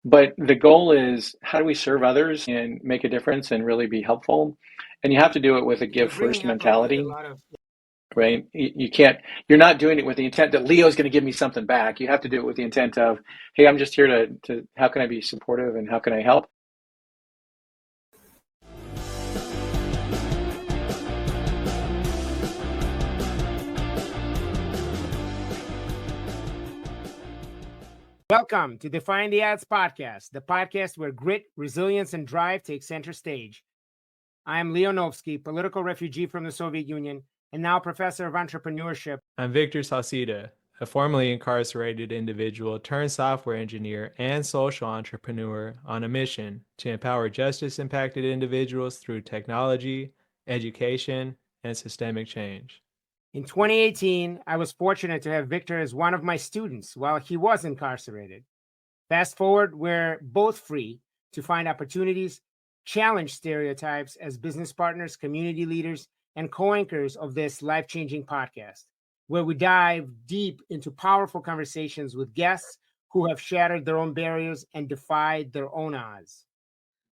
But the goal is how do we serve others and make a difference and really be helpful? And you have to do it with a give You're first bringing up a mentality, lot of. right? You can't, you're not doing it with the intent that Leo's going to give me something back. You have to do it with the intent of, hey, I'm just here to how can I be supportive and how can I help? Welcome to Defying the Odds Podcast, the podcast where grit, resilience, and drive take center stage. I am Leo Novsky, political refugee from the Soviet Union, and now professor of entrepreneurship. I'm Victor Salcida, a formerly incarcerated individual turned software engineer and social entrepreneur on a mission to empower justice-impacted individuals through technology, education, and systemic change. In 2018, I was fortunate to have Victor as one of my students while he was incarcerated. Fast forward, we're both free to find opportunities, challenge stereotypes as business partners, community leaders, and co-anchors of this life-changing podcast, where we dive deep into powerful conversations with guests who have shattered their own barriers and defied their own odds.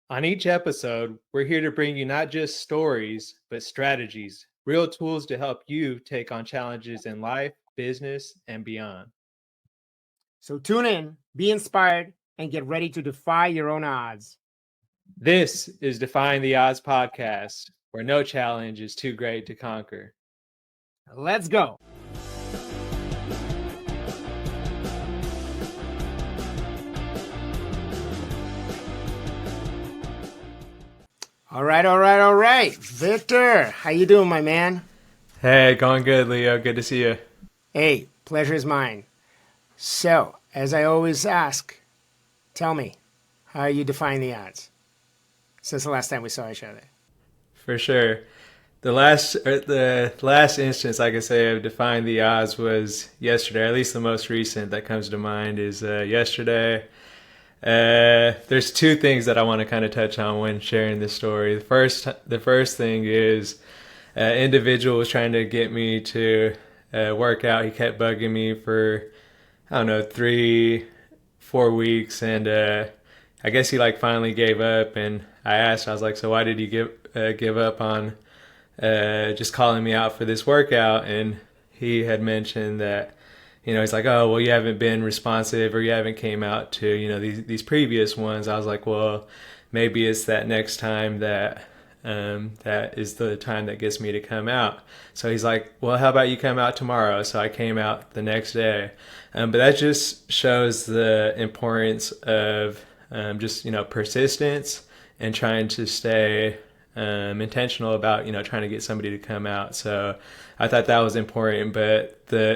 On each episode, we're here to bring you not just stories, but strategies, real tools to help you take on challenges in life, business, and beyond. So tune in, be inspired, and get ready to defy your own odds. This is Defying the Odds Podcast, where no challenge is too great to conquer. Let's go. All right. Victor, how you doing, my man? Hey, going good, Leo. Good to see you. Hey, pleasure is mine. So, as I always ask, tell me, how are you defying the odds since the last time we saw each other? For sure. The last instance I could say of defying the odds was yesterday. At least the most recent that comes to mind is yesterday. There's two things that I want to kind of touch on when sharing this story. The first thing is individual was trying to get me to work out. He kept bugging me for, I don't know, 3-4 weeks, and I guess he like finally gave up. And I was like, so why did you give up on just calling me out for this workout? And he had mentioned that, he's like, oh, well, you haven't been responsive, or you haven't came out to, these previous ones. I was like, well, maybe it's that next time that is the time that gets me to come out. So he's like, well, how about you come out tomorrow? So I came out the next day. But that just shows the importance of just, persistence and trying to stay intentional about, trying to get somebody to come out. So I thought that was important. But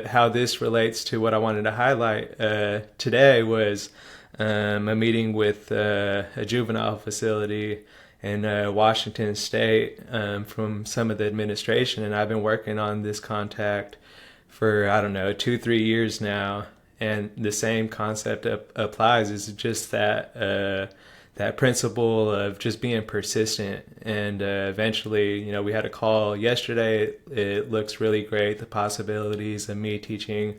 how this relates to what I wanted to highlight today was a meeting with a juvenile facility in Washington State from some of the administration. And I've been working on this contact for, 2-3 years now. And the same concept applies, is just that principle of just being persistent. And eventually, we had a call yesterday. It looks really great. The possibilities of me teaching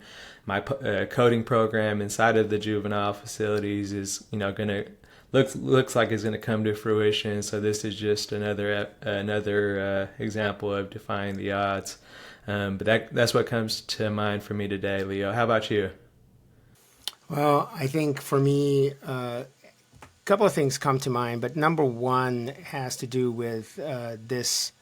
my coding program inside of the juvenile facilities is, gonna looks like it's gonna come to fruition. So this is just another example of defying the odds. But that's what comes to mind for me today, Leo. How about you? Well, I think for me, a couple of things come to mind, but number one has to do with this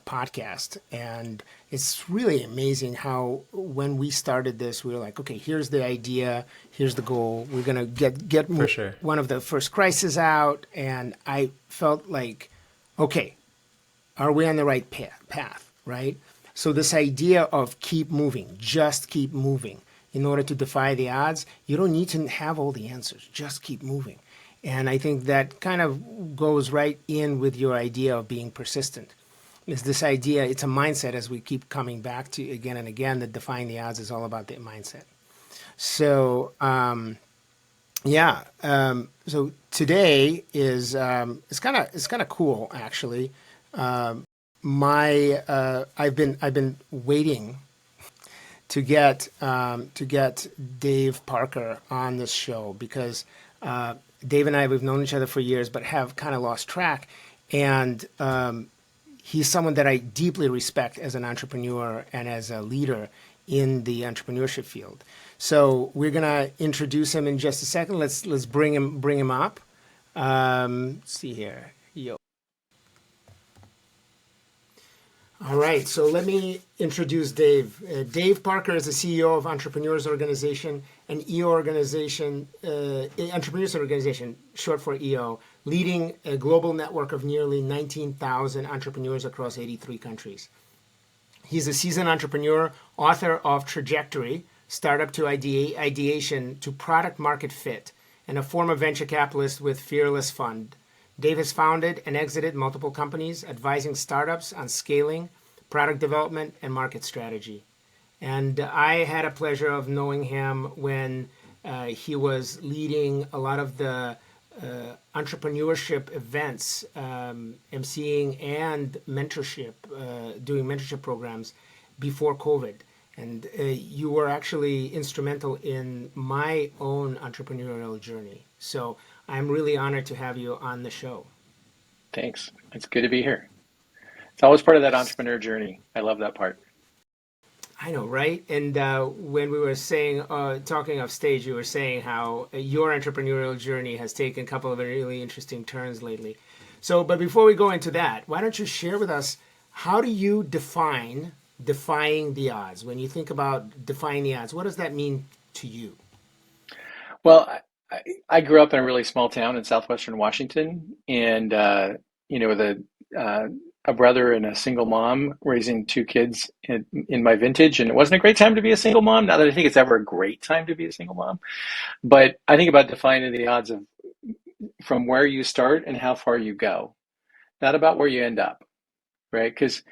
podcast. And it's really amazing how when we started this, we were like, okay, here's the idea, here's the goal. We're going to get sure. one of the first crises out. And I felt like, okay, are we on the right path, right? So this idea of keep moving, just keep moving. In order to defy the odds, you don't need to have all the answers. Just keep moving. And I think that kind of goes right in with your idea of being persistent. It's this idea, it's a mindset, as we keep coming back to again and again, that defying the odds is all about the mindset. So, so today is it's kind of cool, actually. I've been waiting to get Dave Parker on this show because Dave and I, we've known each other for years, but have kind of lost track. And he's someone that I deeply respect as an entrepreneur and as a leader in the entrepreneurship field. So we're gonna introduce him in just a second. Let's bring him up. Let's see here. Yo. All right, so let me introduce Dave. Dave Parker is the CEO of Entrepreneurs Organization, an EO organization, Entrepreneurs Organization, short for EO, leading a global network of nearly 19,000 entrepreneurs across 83 countries. He's a seasoned entrepreneur, author of Trajectory, Startup to Ideation to Product Market Fit, and a former venture capitalist with Fearless Fund. Dave has founded and exited multiple companies, advising startups on scaling, product development, and market strategy. And I had a pleasure of knowing him when he was leading a lot of the entrepreneurship events, emceeing and mentorship, doing mentorship programs before COVID. And you were actually instrumental in my own entrepreneurial journey. So I'm really honored to have you on the show. Thanks. It's good to be here. It's always part of that entrepreneur journey. I love that part. I know, right? And when we were saying, talking off stage, you were saying how your entrepreneurial journey has taken a couple of really interesting turns lately. So, but before we go into that, why don't you share with us, how do you define defying the odds? When you think about defying the odds, what does that mean to you? Well, I grew up in a really small town in southwestern Washington, and with a brother and a single mom raising two kids in my vintage, and it wasn't a great time to be a single mom. Not that I think it's ever a great time to be a single mom, but I think about defying the odds of from where you start and how far you go, not about where you end up, right? Because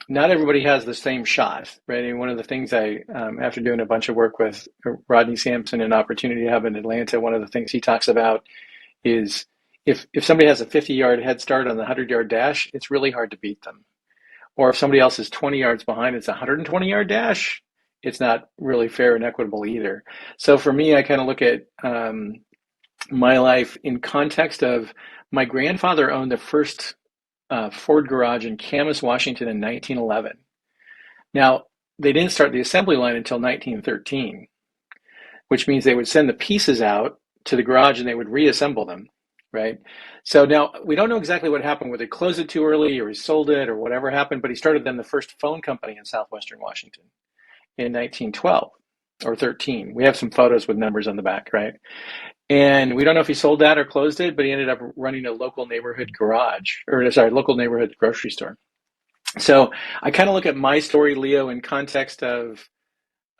not everybody has the same shot, right? And one of the things after doing a bunch of work with Rodney Sampson and Opportunity Hub in Atlanta, one of the things he talks about is if somebody has a 50-yard head start on the 100-yard dash, it's really hard to beat them. Or if somebody else is 20 yards behind, it's a 120-yard dash, it's not really fair and equitable either. So for me, I kind of look at my life in context of my grandfather owned the first Ford garage in Camas, Washington in 1911. Now, they didn't start the assembly line until 1913, which means they would send the pieces out to the garage and they would reassemble them, right? So now we don't know exactly what happened, whether he closed it too early or he sold it or whatever happened, but he started then the first phone company in southwestern Washington in 1912 or 13. We have some photos with numbers on the back, right? And we don't know if he sold that or closed it, but he ended up running a local neighborhood local neighborhood grocery store. So I kind of look at my story, Leo, in context of,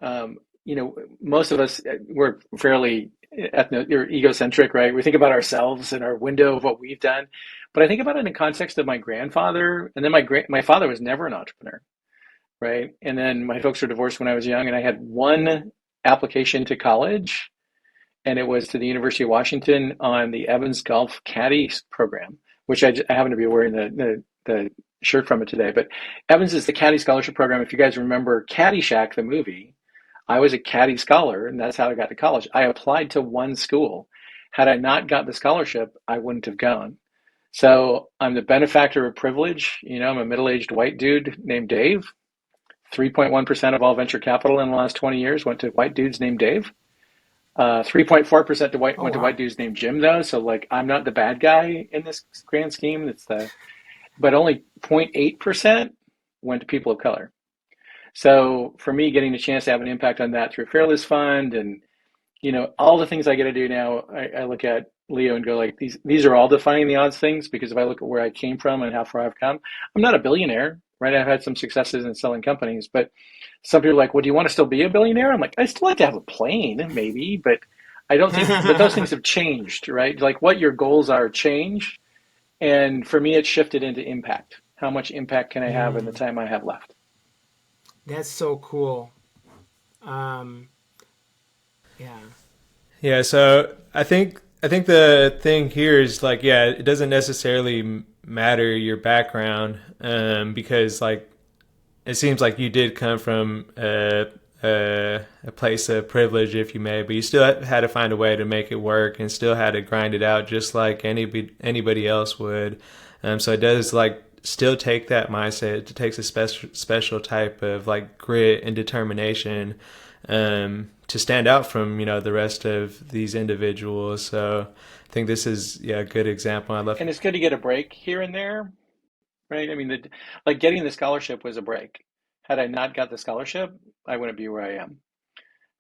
most of us, we're fairly or egocentric, right? We think about ourselves and our window of what we've done. But I think about it in context of my grandfather. And then my father was never an entrepreneur, right? And then my folks were divorced when I was young, and I had one application to college, and it was to the University of Washington on the Evans Golf Caddy program, which I happen to be wearing the shirt from it today. But Evans is the Caddy Scholarship Program. If you guys remember Caddyshack, the movie, I was a Caddy scholar, and that's how I got to college. I applied to one school. Had I not got the scholarship, I wouldn't have gone. So I'm the benefactor of privilege. I'm a middle-aged white dude named Dave. 3.1% of all venture capital in the last 20 years went to white dudes named Dave. 3.4% went to white dudes named Jim, though. So I'm not the bad guy in this grand scheme. But only 0.8% went to people of color. So for me, getting a chance to have an impact on that through Fearless Fund and all the things I get to do now, I look at Leo and go these are all defying the odds things, because if I look at where I came from and how far I've come, I'm not a billionaire, right? I've had some successes in selling companies, but some people are like, well, do you want to still be a billionaire? I'm like, I still like to have a plane, maybe, but I don't think, but those things have changed, right? What your goals are change. And for me, it's shifted into impact. How much impact can I have in the time I have left? That's so cool. Yeah. Yeah. So I think the thing here is it doesn't necessarily matter your background, because it seems like you did come from a a place of privilege, if you may, but you still had to find a way to make it work and still had to grind it out just like anybody else would. So it does like still take that mindset. It takes a special type of like grit and determination to stand out from the rest of these individuals. So I think this is a good example. I love. And it's good to get a break here and there, right? I mean, like getting the scholarship was a break. Had I not got the scholarship, I wouldn't be where I am,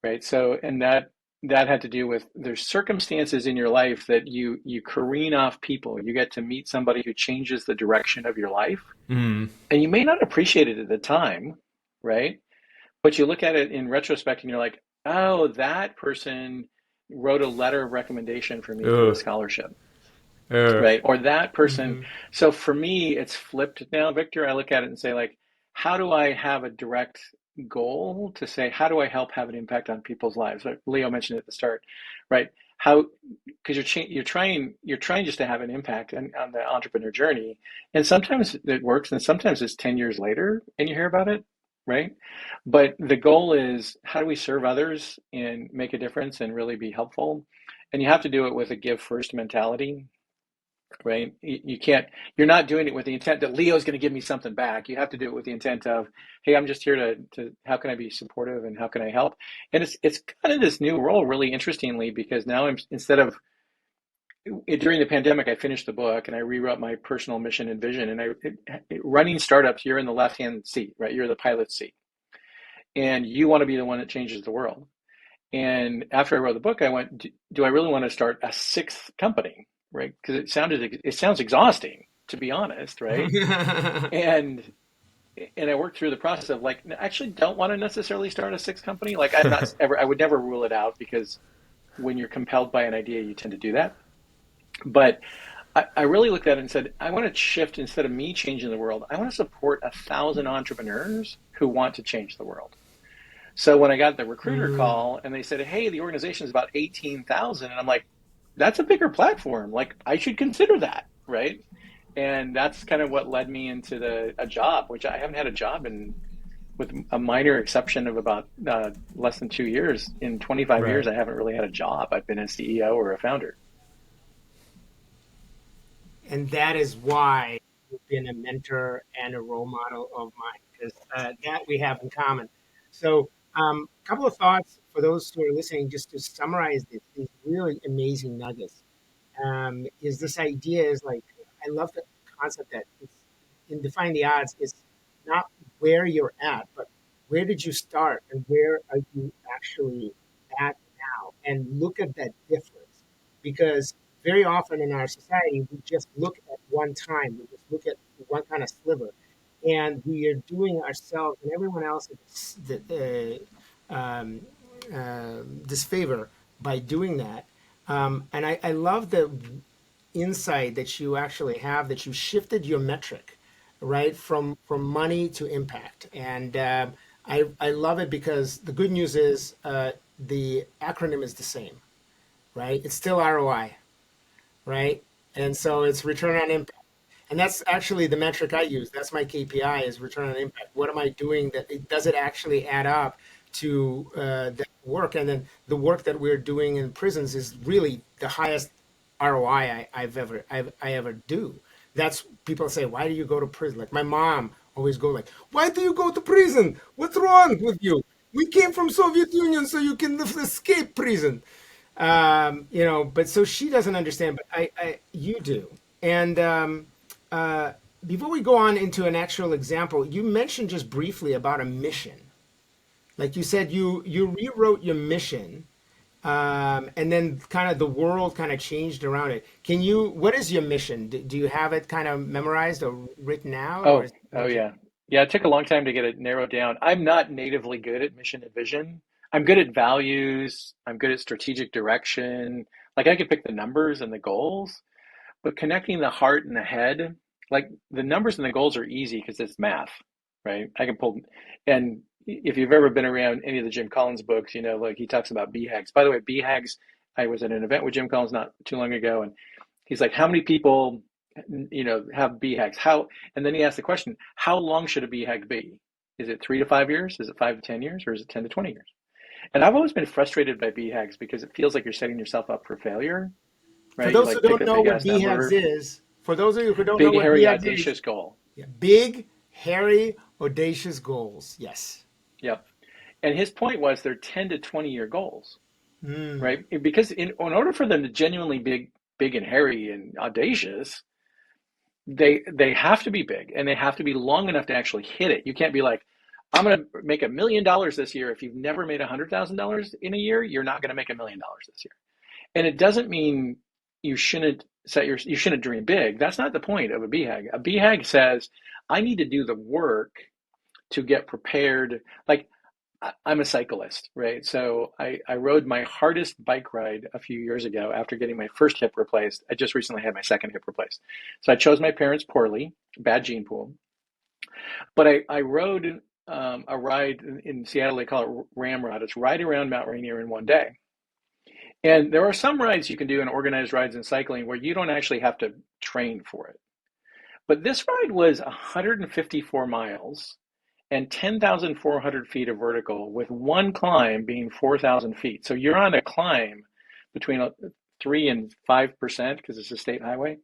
right? So, and that had to do with there's circumstances in your life that you careen off people. You get to meet somebody who changes the direction of your life, Mm, and you may not appreciate it at the time, right? But you look at it in retrospect and you're like, oh, that person wrote a letter of recommendation for me for the ugh, scholarship, ugh, right? Or that person. Mm-hmm. So for me, it's flipped now, Victor. I look at it and say, like, how do I have a direct goal to say, how do I help have an impact on people's lives? Like Leo mentioned at the start, right? How, because you're trying just to have an impact on the entrepreneur journey, and sometimes it works, and sometimes it's 10 years later, and you hear about it, right? But the goal is how do we serve others and make a difference and really be helpful? And you have to do it with a give first mentality, right? You can't, you're not doing it with the intent that Leo's going to give me something back. You have to do it with the intent of, hey, I'm just here to how can I be supportive and how can I help? And it's kind of this new role, really interestingly, because now I'm instead of during the pandemic, I finished the book and I rewrote my personal mission and vision. And running startups, you're in the left hand seat, right? You're the pilot seat, and you want to be the one that changes the world. And after I wrote the book, I went, do I really want to start a sixth company, right? Because it sounds exhausting, to be honest, right? And I worked through the process of like, I actually don't want to necessarily start a sixth company. Like I would never rule it out because when you're compelled by an idea, you tend to do that. But I really looked at it and said, I want to shift instead of me changing the world. I want to support 1,000 entrepreneurs who want to change the world. So when I got the recruiter Mm. call and they said, hey, the organization is about 18,000, and I'm like, that's a bigger platform. Like I should consider that, right? And that's kind of what led me into a job, which I haven't had a job in, with a minor exception of about less than 2 years. In 25 years, right. I haven't really had a job. I've been a CEO or a founder. And that is why you've been a mentor and a role model of mine, because that we have in common. So, a couple of thoughts for those who are listening, just to summarize these really amazing nuggets. Is this idea is like, I love the concept that it's, in Defying the Odds, is not where you're at, but where did you start and where are you actually at now? And look at that difference. Because very often in our society, we just look at one time, we just look at one kind of sliver, and we are doing ourselves and everyone else um, disfavor by doing that. And I love the insight that you actually have, that you shifted your metric, right, from money to impact. And I love it because the good news is the acronym is the same, right? It's still ROI, right? And so it's return on impact. And that's actually the metric I use. That's my KPI, is return on impact. What am I doing that does it actually add up to that work? And then the work that we're doing in prisons is really the highest ROI I ever do. That's, people say, why do you go to prison? Like my mom always go like, why do you go to prison? What's wrong with you? We came from Soviet Union so you can escape prison. But so she doesn't understand, but you do. And uh, before we go on into an actual example, you mentioned just briefly about a mission. Like you said, you rewrote your mission, and then kind of the world kind of changed around it. What is your mission? Do you have it kind of memorized or written out, or Oh, is oh that just, yeah. Yeah, it took a long time to get it narrowed down. I'm not natively good at mission and vision. I'm good at values. I'm good at strategic direction. Like I could pick the numbers and the goals, but connecting the heart and the head, like the numbers and the goals are easy because it's math, right? I can pull, and if you've ever been around any of the Jim Collins books, like he talks about BHAGs. By the way, BHAGs, I was at an event with Jim Collins not too long ago, and he's like, how many people, have BHAGs? And then he asked the question, how long should a BHAG be? Is it 3 to 5 years? Is it 5 to 10 years? Or is it 10 to 20 years? And I've always been frustrated by BHAGs because it feels like you're setting yourself up for failure, For right? You those who like pick don't a know big what ass BHAGs number, is, for those of you who don't know big, what hairy, BHAGs is, audacious goal. yeah, big, hairy, audacious goals. Yes. Yep. And his point was they're 10 to 20 year goals, Mm. right? Because in order for them to genuinely big and hairy and audacious, they have to be big and they have to be long enough to actually hit it. You can't be like, I'm going to make $1 million this year. If you've never made $100,000 in a year, you're not going to make $1 million this year. And it doesn't mean you shouldn't you shouldn't dream big. That's not the point of a BHAG. A BHAG says, I need to do the work to get prepared. Like I'm a cyclist, right? So I rode my hardest bike ride a few years ago after getting my first hip replaced. I just recently had my second hip replaced. So I chose my parents poorly, bad gene pool. But I rode a ride in Seattle, they call it Ramrod. It's right around Mount Rainier in one day. And there are some rides you can do in organized rides in cycling where you don't actually have to train for it. But this ride was 154 miles and 10,400 feet of vertical, with one climb being 4,000 feet. So you're on a climb between 3 and 5% because it's a state highway.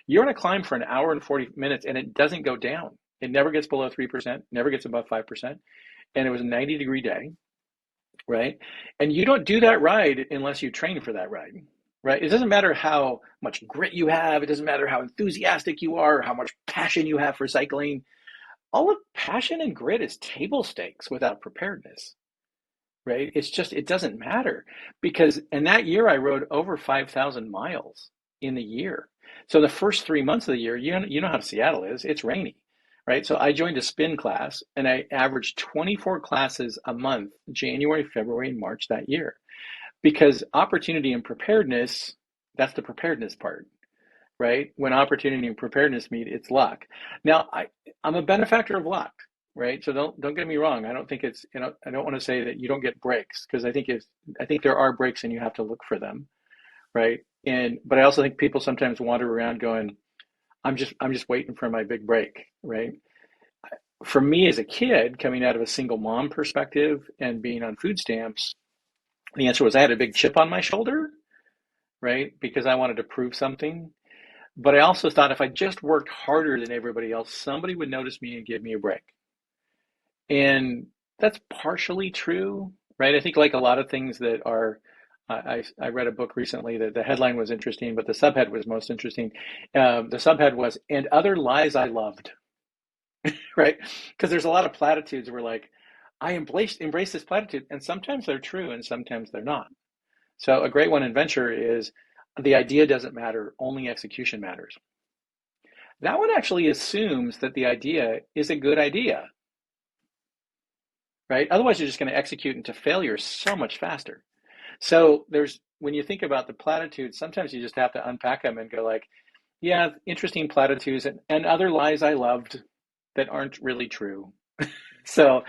You're on a climb for an hour and 40 minutes and it doesn't go down. It never gets below 3%, never gets above 5%. And it was a 90-degree day, right? And you don't do that ride unless you train for that ride, right? It doesn't matter how much grit you have. It doesn't matter how enthusiastic you are, or how much passion you have for cycling. All of passion and grit is table stakes without preparedness, right? It's just, it doesn't matter because in that year I rode over 5,000 miles in the year. So the first 3 months of the year, you know how Seattle is, it's rainy, right? So I joined a spin class and I averaged 24 classes a month, January, February, and March that year. Because opportunity and preparedness, that's the preparedness part, right? When opportunity and preparedness meet, it's luck. Now, I'm a benefactor of luck, right? So don't get me wrong. I don't think it's, I don't want to say that you don't get breaks because I think there are breaks and you have to look for them, right? But I also think people sometimes wander around going, I'm just waiting for my big break, right? For me as a kid coming out of a single mom perspective and being on food stamps, the answer was I had a big chip on my shoulder, right? Because I wanted to prove something. But I also thought if I just worked harder than everybody else, somebody would notice me and give me a break. And that's partially true, right? I think like a lot of things that are, I read a book recently that the headline was interesting, but the subhead was most interesting. The subhead was, and other lies I loved, right? Because there's a lot of platitudes where like, I embrace this platitude, and sometimes they're true and sometimes they're not. So a great one in venture is the idea doesn't matter, only execution matters. That one actually assumes that the idea is a good idea, right? Otherwise, you're just going to execute into failure so much faster. So when you think about the platitudes, sometimes you just have to unpack them and go like, yeah, interesting platitudes and other lies I loved that aren't really true. So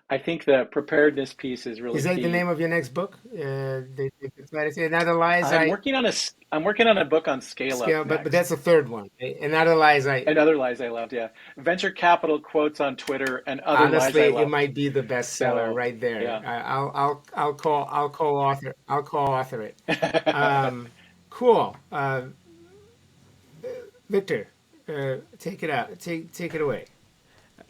I think the preparedness piece is really Is that the key. name of your next book? Another lies I'm I working on a book on scale up scale, but that's next. the third one. Another lies I. And other lies I loved, yeah. Venture capital quotes on Twitter and other lies I Honestly, it loved. might be the bestseller So, right there. yeah. I'll co-author it. Cool. Victor, take it out. Take it away.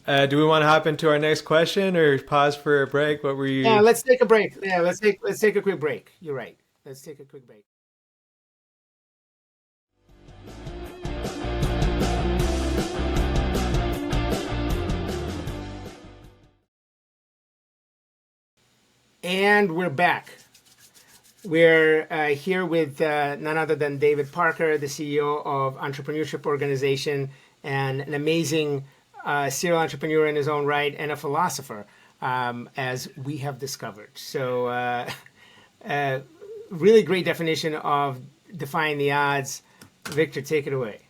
Do we want to hop into our next question or pause for a break? What were Yeah, you? let's take a break. Yeah, let's take a quick break. You're right. Let's take a quick break. And we're back. We're here with none other than David Parker, the CEO of Entrepreneurship Organization, and an amazing serial entrepreneur in his own right and a philosopher, as we have discovered. So, really great definition of defying the odds. Victor, take it away.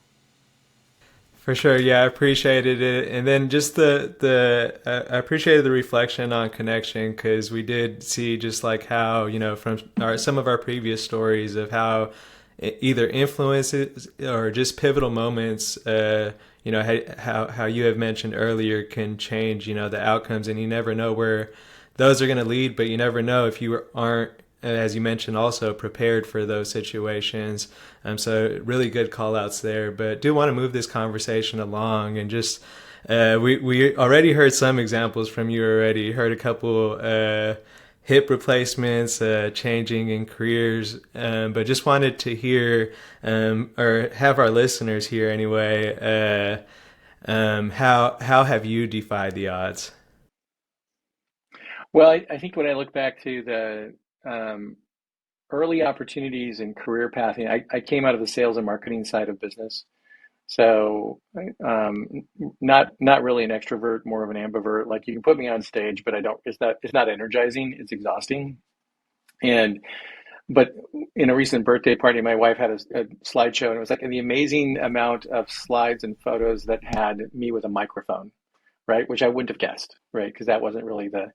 For sure, yeah, I appreciated it, and then just I appreciated the reflection on connection because we did see just like how from some of our previous stories of how either influences or just pivotal moments, how you have mentioned earlier, can change, the outcomes, and you never know where those are going to lead, but you never know if you aren't, as you mentioned, also prepared for those situations. So really good call outs there, but do want to move this conversation along and just, we already heard some examples from you already, heard a couple, hip replacements, changing in careers, but just wanted to hear, or have our listeners hear anyway, how have you defied the odds? Well, I think when I look back to the early opportunities in career pathing, I came out of the sales and marketing side of business. So, not really an extrovert, more of an ambivert. Like you can put me on stage, but I don't. It's not energizing. It's exhausting. And but in a recent birthday party, my wife had a slideshow, and it was like the amazing amount of slides and photos that had me with a microphone, right? Which I wouldn't have guessed, right? Because that wasn't really the.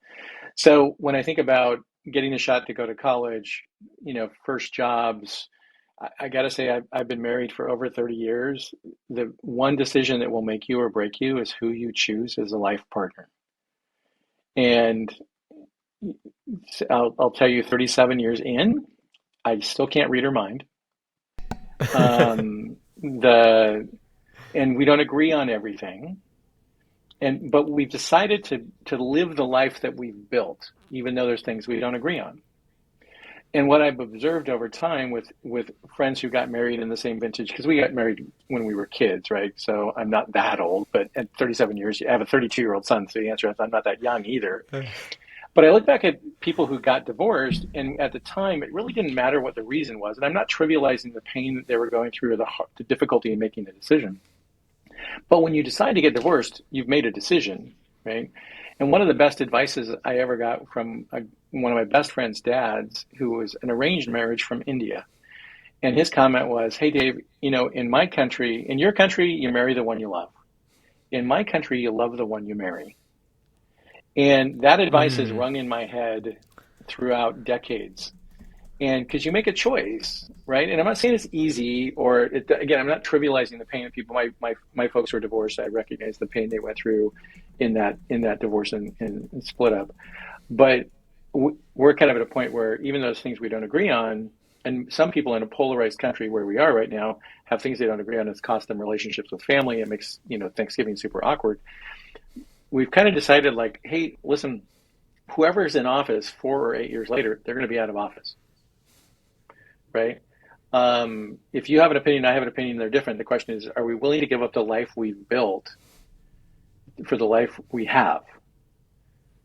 So when I think about getting a shot to go to college, first jobs, I got to say I've been married for over 30 years. The one decision that will make you or break you is who you choose as a life partner. And I'll tell you, 37 years in, I still can't read her mind. The and we don't agree on everything. But we've decided to live the life that we've built, even though there's things we don't agree on. And what I've observed over time with friends who got married in the same vintage, because we got married when we were kids, right? So I'm not that old, but at 37 years, I have a 32-year-old son, so the answer is I'm not that young either. But I look back at people who got divorced, and at the time, it really didn't matter what the reason was. And I'm not trivializing the pain that they were going through or the difficulty in making the decision. But when you decide to get divorced, you've made a decision, right? And one of the best advices I ever got from one of my best friend's dads, who was an arranged marriage from India. And his comment was, "Hey, Dave, in my country, in your country, you marry the one you love. In my country, you love the one you marry." And that advice has rung in my head throughout decades. And because you make a choice, right? And I'm not saying it's easy, again, I'm not trivializing the pain of people. My folks were divorced. I recognize the pain they went through in that divorce and split up. But we're kind of at a point where even those things we don't agree on, and some people in a polarized country where we are right now have things they don't agree on. It's cost them relationships with family. It makes Thanksgiving super awkward. We've kind of decided, like, hey, listen, whoever's in office 4 or 8 years later, they're going to be out of office. Right? If you have an opinion, I have an opinion, they're different. The question is, are we willing to give up the life we've built for the life we have?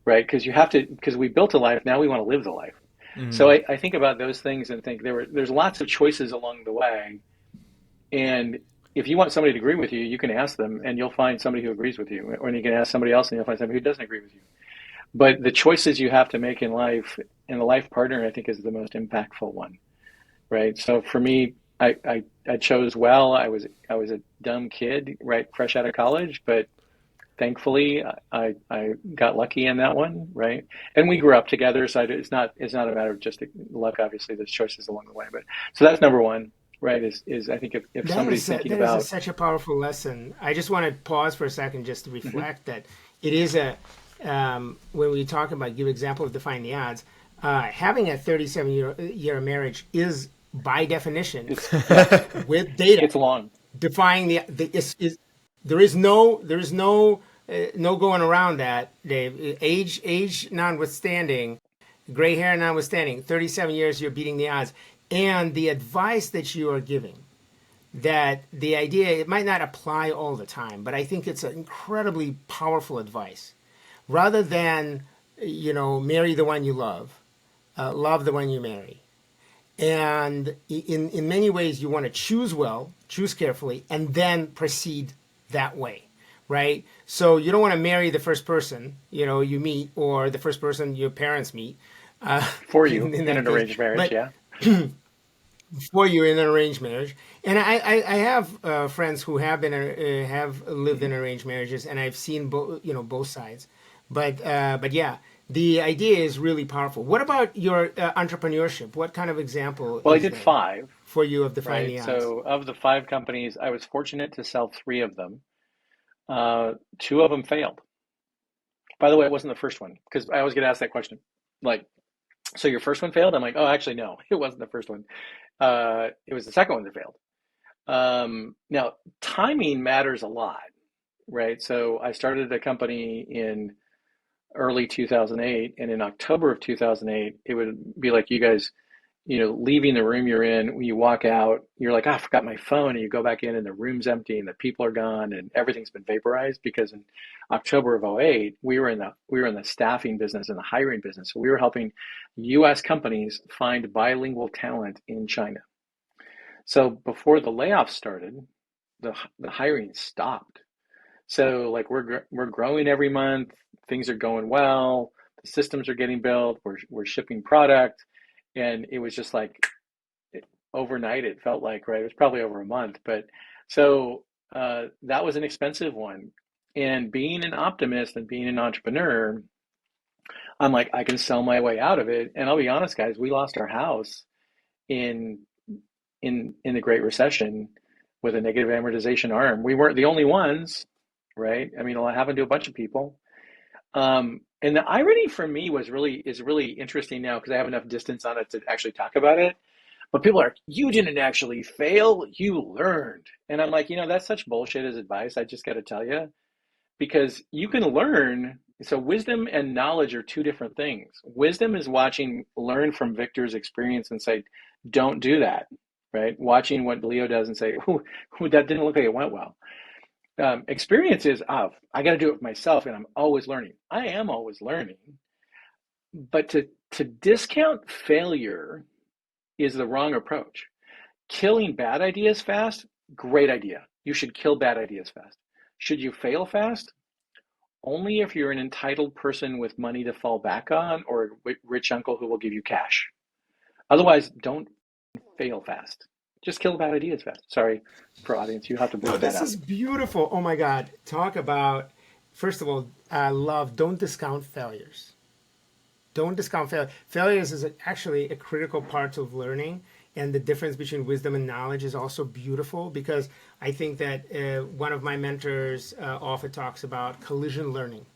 Right? Because we built a life, now we want to live the life. So I think about those things and think there's lots of choices along the way. And if you want somebody to agree with you, you can ask them and you'll find somebody who agrees with you. Or you can ask somebody else and you'll find somebody who doesn't agree with you. But the choices you have to make in life, and the life partner, I think, is the most impactful one. Right. So for me, I chose well. I was a dumb kid, right, fresh out of college, but thankfully I got lucky in that one, right? And we grew up together, so it's not a matter of just luck. Obviously, there's choices along the way, but so that's number one, right? Is I think if somebody's thinking about such a powerful lesson. I just want to pause for a second just to reflect that it is when we talk about give example of defying the odds. Having a 37-year marriage is, by definition, with data, it's long. Defying there is no going around that, Dave. Age notwithstanding, gray hair notwithstanding, 37 years you're beating the odds, and the advice that you are giving. That the idea, it might not apply all the time, but I think it's an incredibly powerful advice. Rather than marry the one you love. Love the one you marry. And in many ways, you want to choose well, choose carefully, and then proceed that way, right? So you don't want to marry the first person, you meet, or the first person your parents meet. For you, in an arranged marriage, yeah. For you in an arranged marriage. And I have friends who have lived in arranged marriages, and I've seen both sides. But yeah, The idea is really powerful. What about your entrepreneurship? What kind of example Well, I is did there five, for you of Defying right? the Odds? So of the five companies, I was fortunate to sell three of them. Two of them failed. By the way, it wasn't the first one because I always get asked that question. Like, so your first one failed? I'm like, oh, actually, no, it wasn't the first one. It was the second one that failed. Now, timing matters a lot, right? So I started a company in early 2008, and in October of 2008, it would be like you guys, leaving the room you're in, when you walk out, you're like, I forgot my phone, and you go back in and the room's empty and the people are gone and everything's been vaporized because in October of '08, we were in the staffing business and the hiring business. So we were helping US companies find bilingual talent in China. So before the layoffs started, the hiring stopped. So like we're growing every month, things are going well, the systems are getting built, we're shipping product, and it was just like overnight. It felt like, right? It was probably over a month, but so that was an expensive one. And being an optimist and being an entrepreneur, I'm like I can sell my way out of it. And I'll be honest, guys, we lost our house in in the Great Recession with a negative amortization arm. We weren't the only ones, right? I mean, it happened to a bunch of people. And the irony for me is really interesting now because I have enough distance on it to actually talk about it. But people are, you didn't actually fail, you learned. And I'm like, that's such bullshit as advice. I just got to tell you, because you can learn. So wisdom and knowledge are two different things. Wisdom is learn from Victor's experience and say, don't do that, right? Watching what Leo does and say, ooh, that didn't look like it went well. Experience is, I got to do it myself, and I'm always learning. I am always learning, but to discount failure is the wrong approach. Killing bad ideas fast, great idea. You should kill bad ideas fast. Should you fail fast? Only if you're an entitled person with money to fall back on or a rich uncle who will give you cash. Otherwise, don't fail fast. Just kill bad ideas fast. Sorry for audience, you have to No, bleep that this out. is beautiful. Oh my God. Talk about, first of all, I love, don't discount failures. Don't discount failure. Failures is actually a critical part of learning, and the difference between wisdom and knowledge is also beautiful because I think that one of my mentors often talks about collision learning.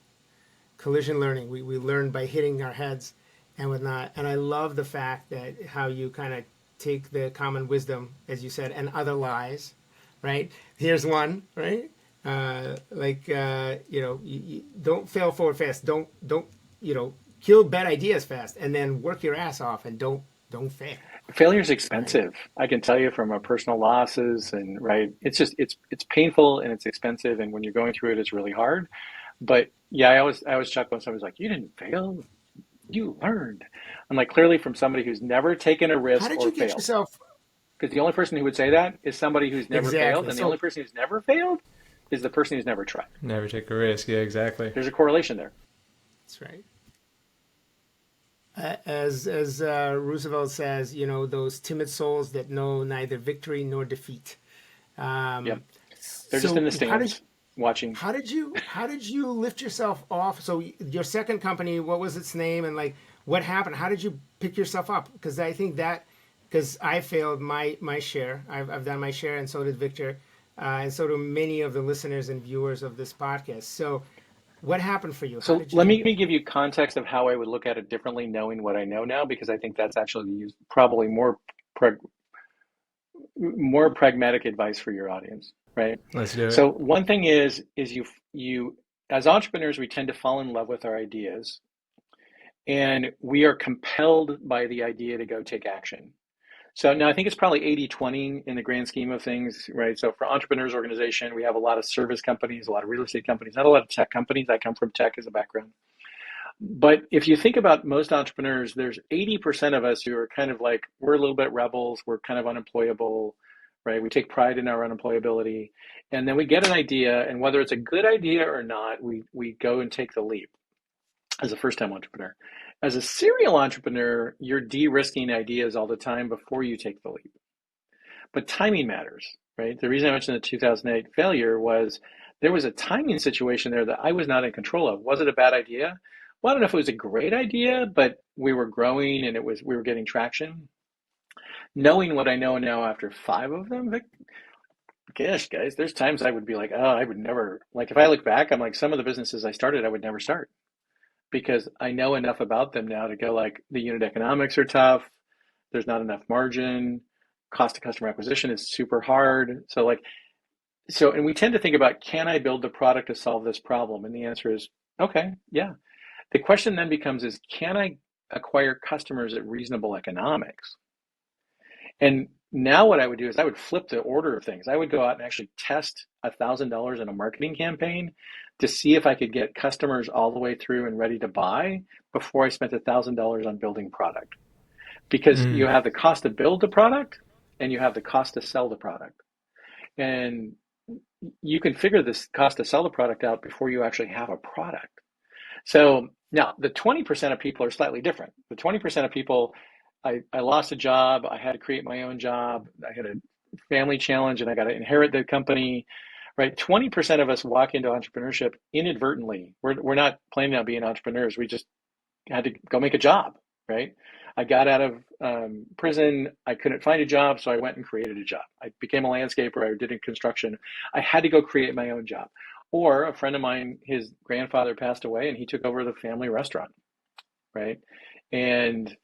Collision learning. We learn by hitting our heads and whatnot. And I love the fact that how you kind of take the common wisdom, as you said, and other lies, right? Here's one, right? You don't fail forward fast. Don't, kill bad ideas fast, and then work your ass off and don't fail. Failure is Right? expensive. I can tell you from our personal losses and right. It's painful and it's expensive, and when you're going through it, it's really hard. But yeah, I always chuckle when somebody's like, "You didn't fail, you learned." I'm like, clearly from somebody who's never taken a How risk did or you get failed. yourself Because the only person who would say that is somebody who's never failed, exactly? and the only So person who's never failed is the person who's never tried. Never take a risk. Yeah, exactly. There's a correlation there. that's right. As Roosevelt says, those timid souls that know neither victory nor defeat. Yep, Um, they're just in so the stands watching. how did you lift yourself off? So your second company, what was its name, and like what happened? How did you pick yourself up? Because I think that because I failed my share, I've done my share, and so did Victor, and so do many of the listeners and viewers of this podcast. So what happened for you? How So did let you? me give you context of how I would look at it differently, knowing what I know now, because I think that's actually probably prag- more pragmatic advice for your audience, right? Let's do So it. one thing is you as entrepreneurs, we tend to fall in love with our ideas, and we are compelled by the idea to go take action. So now I think it's probably 80-20 in the grand scheme of things, right? So for entrepreneurs organization, we have a lot of service companies, a lot of real estate companies, not a lot of tech companies. I come from tech as a background. But if you think about most entrepreneurs, there's 80% of us who are kind of like, we're a little bit rebels, we're kind of unemployable, right? We take pride in our unemployability. And then we get an idea, and whether it's a good idea or not, we go and take the leap as a first time entrepreneur. As a serial entrepreneur, you're de risking ideas all the time before you take the leap. But timing matters, right? The reason I mentioned the 2008 failure was there was a timing situation there that I was not in control of. Was it a bad idea? well, I don't know if it was a great idea, but we were growing and we were getting traction. Knowing what I know now after five of them, gosh, guys, there's times I would be like, oh, I would never, like if I look back, I'm like, some of the businesses I started, I would never start because I know enough about them now to go like the unit economics are tough. There's not enough margin. Cost of customer acquisition is super hard. And we tend to think about, can I build the product to solve this problem? And the answer is, okay, yeah. The question then becomes is, can I acquire customers at reasonable economics? And now what I would do is I would flip the order of things. I would go out and actually test $1,000 in a marketing campaign to see if I could get customers all the way through and ready to buy before I spent $1,000 on building product. Because you Mm. have the cost to build the product and you have the cost to sell the product. And you can figure this cost to sell the product out before you actually have a product. So now the 20% of people are slightly different. The 20% of people, I lost a job. I had to create my own job. I had a family challenge and I got to inherit the company, right? 20% of us walk into entrepreneurship inadvertently. We're not planning on being entrepreneurs. We just had to go make a job, right? I got out of prison. I couldn't find a job, so I went and created a job. I became a landscaper. I did construction. I had to go create my own job. Or a friend of mine, his grandfather passed away, and he took over the family restaurant, right? And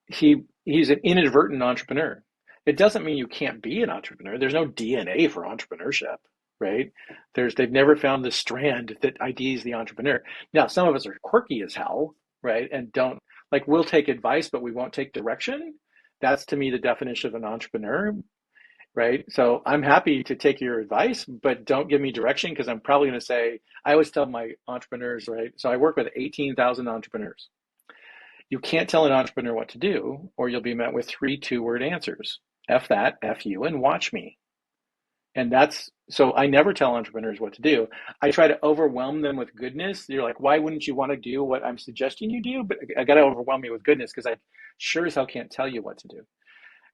he's an inadvertent entrepreneur. It doesn't mean you can't be an entrepreneur. There's no DNA for entrepreneurship, right? They've never found the strand that IDs the entrepreneur. Now, some of us are quirky as hell, right? And don't like we'll take advice, but we won't take direction. That's to me the definition of an entrepreneur, right? So I'm happy to take your advice, but don't give me direction because I'm probably going to say, I always tell my entrepreneurs, right? So I work with 18,000 entrepreneurs. You can't tell an entrepreneur what to do, or you'll be met with three two-word answers. F that, F you, and watch me. And that's so I never tell entrepreneurs what to do. I try to overwhelm them with goodness. You're like, why wouldn't you want to do what I'm suggesting you do? But I got to overwhelm you with goodness because I sure as hell can't tell you what to do.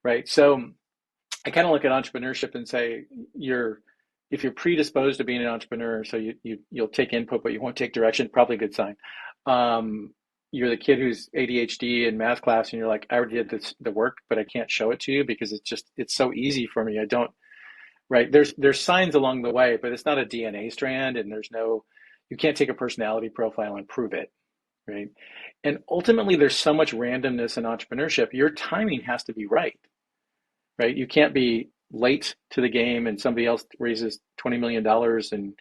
Right. So I kind of look at entrepreneurship and say, if you're predisposed to being an entrepreneur, so you'll take input, but you won't take direction, probably a good sign. You're the kid who's ADHD in math class and you're like, I already did the work, but I can't show it to you because it's so easy for me. I don't, right. There's signs along the way, but it's not a DNA strand and you can't take a personality profile and prove it. Right. And ultimately there's so much randomness in entrepreneurship. Your timing has to be right. Right. You can't be late to the game and somebody else raises $20 million and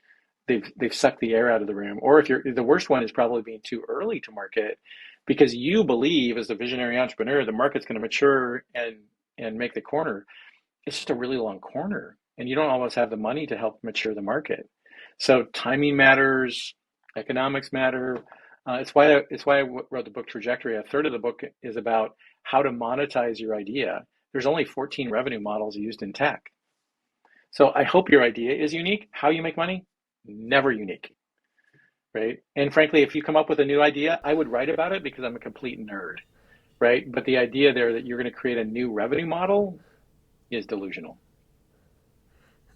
they've sucked the air out of the room. Or if the worst one is probably being too early to market because you believe as a visionary entrepreneur, the market's going to mature and make the corner. It's just a really long corner and you don't always have the money to help mature the market. So timing matters, economics matter. It's why I wrote the book Trajectory. A third of the book is about how to monetize your idea. There's only 14 revenue models used in tech. So I hope your idea is unique. How you make money? Never unique, right? And frankly, if you come up with a new idea, I would write about it because I'm a complete nerd, right? But the idea there that you're going to create a new revenue model is delusional.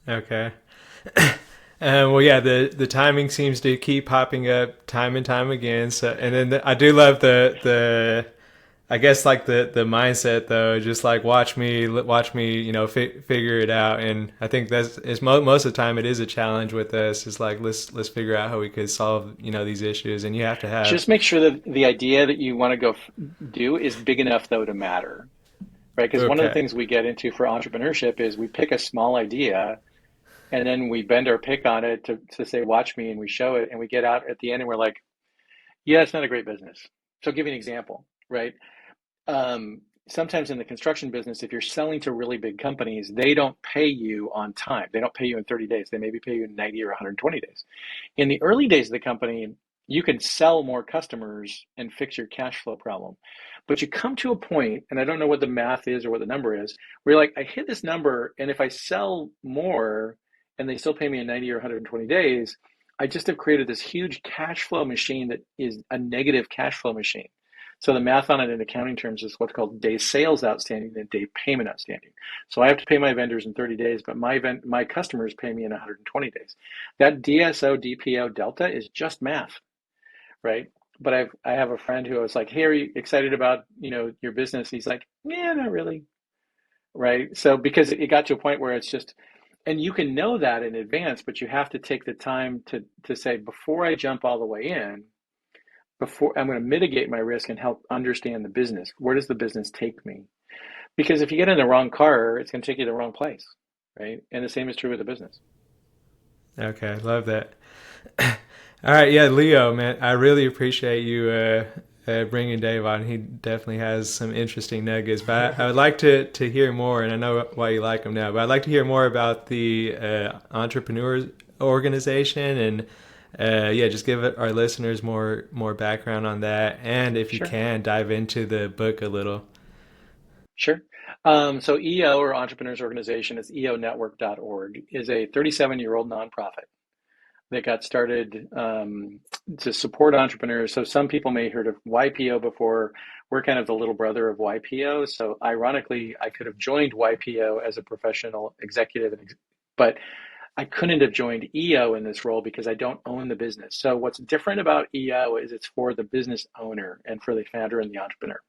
Okay. Well, yeah, the timing seems to keep popping up time and time again. So, and then I do love the I guess like the mindset though, just like watch me, figure it out. And I think most of the time it is a challenge with us. It's like let's figure out how we could solve these issues, and you have to have. Just make sure that the idea that you want to go do is big enough though to matter, right? Because one of the Okay. things we get into for entrepreneurship is we pick a small idea and then we bend our pick on it to say, watch me, and we show it and we get out at the end and we're like, yeah, it's not a great business. So I'll give you an example, right? Sometimes in the construction business, if you're selling to really big companies, they don't pay you on time. They don't pay you in 30 days. They maybe pay you in 90 or 120 days. In the early days of the company, you can sell more customers and fix your cash flow problem. But you come to a point, and I don't know what the math is or what the number is, where you're like, I hit this number, and if I sell more and they still pay me in 90 or 120 days, I just have created this huge cash flow machine that is a negative cash flow machine. So the math on it in accounting terms is what's called day sales outstanding and day payment outstanding. So I have to pay my vendors in 30 days, but my customers pay me in 120 days. That DSO DPO delta is just math, right? I have a friend who I was like, hey, are you excited about, your business? He's like, yeah, not really. Right. So because it got to a point where it's just, and you can know that in advance, but you have to take the time to say, before I jump all the way in, before I'm going to mitigate my risk and help understand the business. Where does the business take me? Because if you get in the wrong car, it's going to take you to the wrong place. Right. And the same is true with the business. Okay, love that. All right, yeah, Leo, man, I really appreciate you bringing Dave on. He definitely has some interesting nuggets. But I would like to hear more, and I know why you like him now. But I'd like to hear more about the entrepreneurs organization, and yeah, just give our listeners more background on that, and if you Sure. can, dive into the book a little. Sure. So EO, or Entrepreneurs Organization, is eonetwork.org, is a 37-year-old nonprofit that got started to support entrepreneurs. So some people may have heard of YPO before. We're kind of the little brother of YPO. So ironically, I could have joined YPO as a professional executive, but I couldn't have joined EO in this role because I don't own the business. So what's different about EO is it's for the business owner and for the founder and the entrepreneur.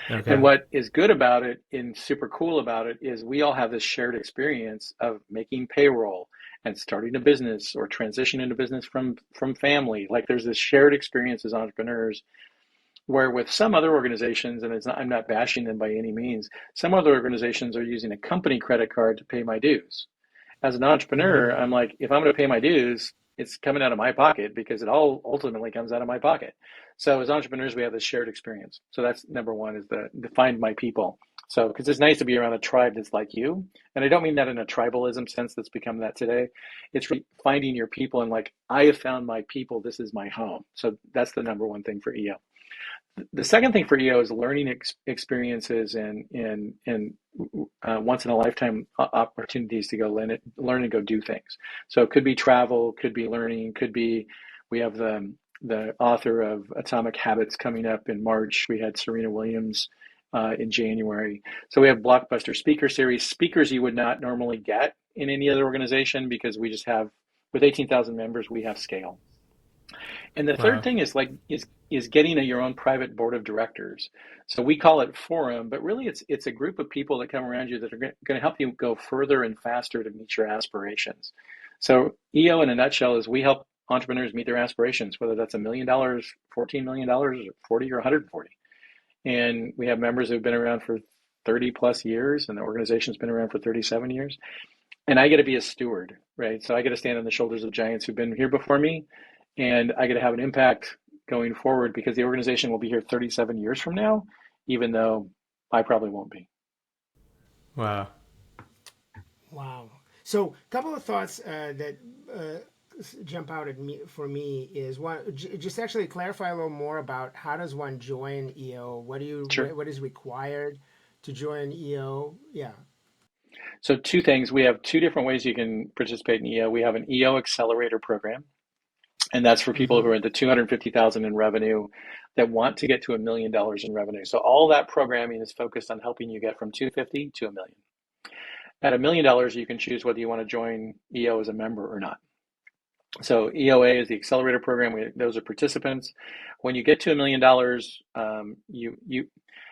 And Okay. what is good about it and super cool about it is we all have this shared experience of making payroll and starting a business or transition into business from family. Like there's this shared experience as entrepreneurs where with some other organizations, and I'm not bashing them by any means, some other organizations are using a company credit card to pay my dues. As an entrepreneur, I'm Mm. like, if I'm going to pay my dues, it's coming out of my pocket because it all ultimately comes out of my pocket. So as entrepreneurs, we have this shared experience. So that's number one, is the find my people. So because it's nice to be around a tribe that's like you, and I don't mean that in a tribalism sense that's become that today. It's really finding your people and like, I have found my people. This is my home. So that's the number one thing for EO. The second thing for EO is learning experiences and once in a lifetime opportunities to go learn and go do things. So it could be travel, could be learning, could be, we have the author of Atomic Habits coming up in March. We had Serena Williams in January. So we have blockbuster speaker series, speakers you would not normally get in any other organization because we just have, with 18,000 members, we have scale. And the third Wow. thing is like is getting your own private board of directors. So we call it forum, but really it's a group of people that come around you that are going to help you go further and faster to meet your aspirations. So EO in a nutshell is we help entrepreneurs meet their aspirations, whether that's $1 million, $14 million, or 40 or 140. And we have members who've been around for 30 plus years, and the organization's been around for 37 years. And I get to be a steward, right? So I get to stand on the shoulders of giants who've been here before me, and I get to have an impact going forward because the organization will be here 37 years from now, even though I probably won't be. Wow. Wow. So, a couple of thoughts that jump out at me for me is one, just actually clarify a little more about how does one join EO? Sure. What is required to join EO? Yeah. So two things. We have two different ways you can participate in EO. We have an EO accelerator program, and that's for people who Mm-hmm. are into 250,000 in revenue that want to get to $1 million in revenue. So all that programming is focused on helping you get from 250 to a million. At $1 million, you can choose whether you want to join EO as a member or not. So EOA is the accelerator program. Those are participants. When you get to $1 million,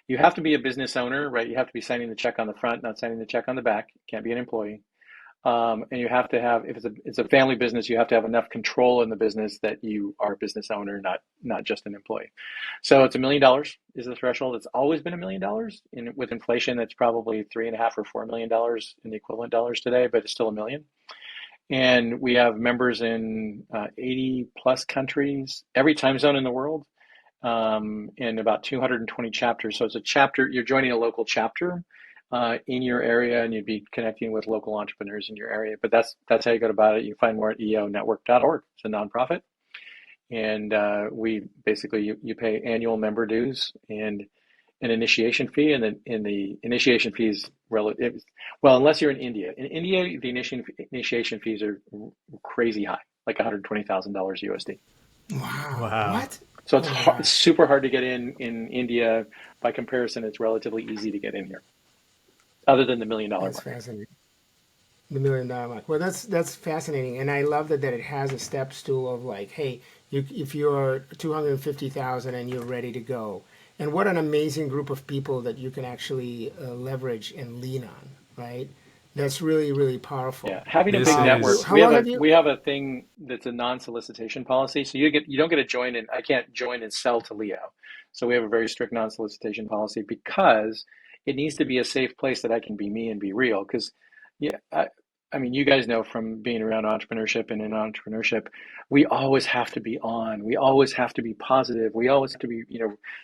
you have to be a business owner, right? You have to be signing the check on the front, not signing the check on the back. You can't be an employee. And you have to have, if it's a family business, you have to have enough control in the business that you are a business owner, not just an employee. So it's $1 million is the threshold. It's always been $1 million. With inflation, that's probably 3.5 or $4 million in the equivalent dollars today, but it's still a million. And we have members in 80 plus countries, every time zone in the world, in about 220 chapters. So it's a chapter, you're joining a local chapter in your area, and you'd be connecting with local entrepreneurs in your area. But that's how you go about it. You find more at eonetwork.org. It's a nonprofit. And we basically, you pay annual member dues and an initiation fee, and then in the initiation fees relative, well, unless you're in India. In India, the initiation fees are crazy high, like $120,000 USD. Wow. Wow. What? So Oh my it's gosh. super hard to get in India. By comparison, it's relatively easy to get in here, other than the $1 million That's mark. fascinating. The $1 million mark. Well, that's fascinating, and I love that it has a step stool of like, hey, if you're 250,000 and you're ready to go. And what an amazing group of people that you can actually leverage and lean on, right? That's really, really Yeah, powerful. having a This big network. is How long have you? We have a thing that's a non-solicitation policy. So you don't get to join, and I can't join and sell to Leo. So we have a very strict non-solicitation policy because it needs to be a safe place that I can be me and be real. Because yeah, I mean, you guys know from being around entrepreneurship and in entrepreneurship, we always have to be on. We always have to be positive. We always have to be,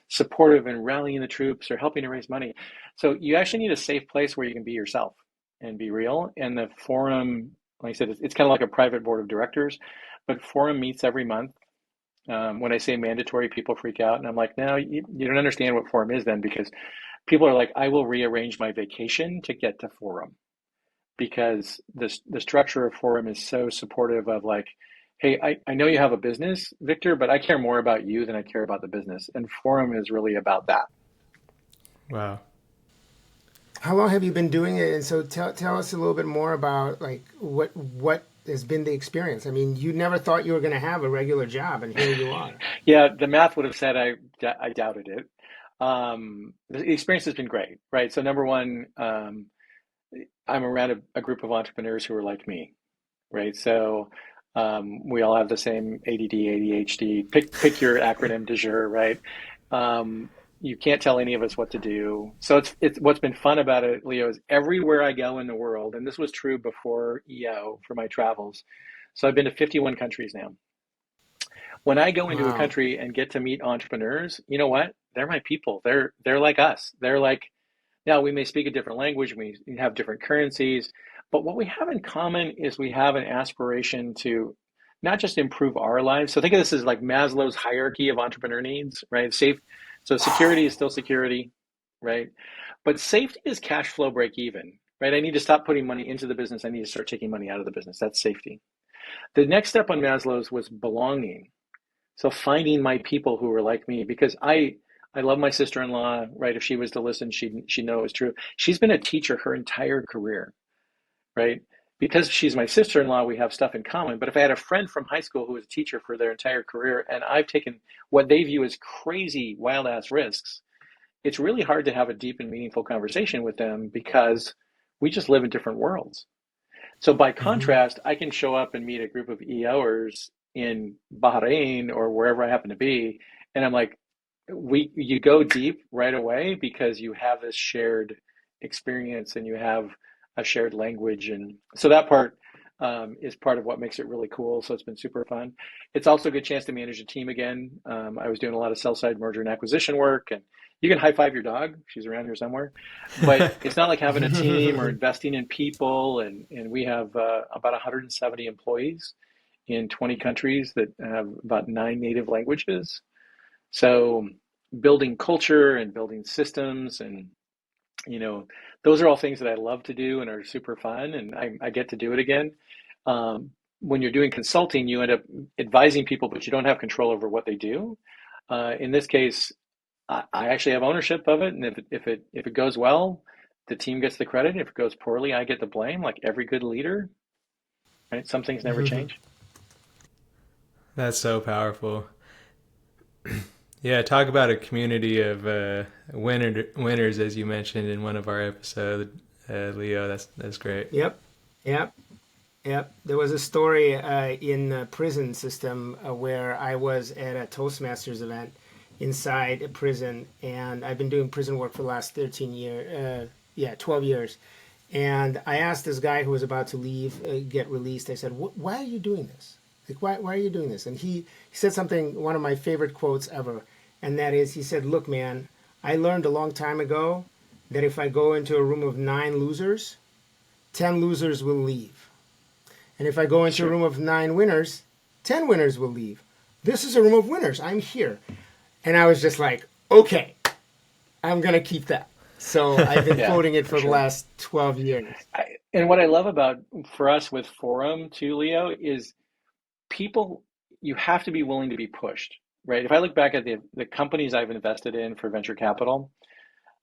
supportive and rallying the troops or helping to raise money. So you actually need a safe place where you can be yourself and be real. And the forum, like I said, it's kind of like a private board of directors, but forum meets every month. When I say mandatory, people freak out, and I'm like, no, you don't understand what forum is then, because people are like, I will rearrange my vacation to get to forum because the structure of forum is so supportive of like, hey, I know you have a business, Victor, but I care more about you than I care about the business. And forum is really about that. wow. How long have you been doing it? And so tell us a little bit more about like what has been the experience. I mean, you never thought you were going to have a regular job, and here you are. Yeah, the math would have said I doubted it. The experience has been great, right? So number one, I'm around a group of entrepreneurs who are like me, right? So we all have the same ADD, ADHD. Pick your acronym du jour, right? You can't tell any of us what to do. So it's what's been fun about it, Leo, is everywhere I go in the world, and this was true before EO for my travels. So I've been to 51 countries now. When I go into a Wow. country and get to meet entrepreneurs, you know what? They're my people. They're like us. They're like, now we may speak a different language, we have different currencies, but what we have in common is we have an aspiration to not just improve our lives. So think of this as like Maslow's hierarchy of entrepreneur needs, right? So security is still security, right? But safety is cash flow break even, right? I need to stop putting money into the business. I need to start taking money out of the business. That's safety. The next step on Maslow's was belonging. So finding my people who are like me, because I love my sister-in-law, right? If she was to listen, she'd know it was true. She's been a teacher her entire career, right? Because she's my sister-in-law, we have stuff in common. But if I had a friend from high school who was a teacher for their entire career, and I've taken what they view as crazy, wild-ass risks, it's really hard to have a deep and meaningful conversation with them because we just live in different worlds. So by Hmm. contrast, I can show up and meet a group of EOers in Bahrain or wherever I happen to be, and I'm like, you go deep right away because you have this shared experience and you have a shared language, and so that part is part of what makes it really cool. So it's been super fun. It's also a good chance to manage a team again. I was doing a lot of sell side merger and acquisition work, and you can high five your dog. She's around here somewhere, but it's not like having a team or investing in people. And we have about 170 employees in 20 countries that have about 9 native languages. So building culture and building systems and you know those are all things that I love to do and are super fun, and I get to do it again. When you're doing consulting, you end up advising people, but you don't have control over what they do. In this case, I actually have ownership of it, and if it goes well, the team gets the credit. If it goes poorly, I get the blame, like every good leader, right? Some things never change. That's so powerful. Yeah, talk about a community of winners, as you mentioned in one of our episodes, Leo. That's great. Yep. Yep. Yep. There was a story in the prison system where I was at a Toastmasters event inside a prison, and I've been doing prison work for the last 13 years. Yeah, 12 years. And I asked this guy who was about to leave, get released. I said, "Why are you doing this? Like, why are you doing this?" And he said something, one of my favorite quotes ever, and that is, he said, "Look, man, I learned a long time ago that if I go into a room of 9 losers, 10 losers will leave. And if I go into a Sure. room of 9 winners, 10 winners will leave. This is a room of winners. I'm here." And I was just like, okay, I'm going to keep that. So I've been Yeah, quoting it for for the sure. last 12 years. And what I love about for us with Forum too, Leo, is people, you have to be willing to be pushed, right? If I look back at the companies I've invested in for venture capital,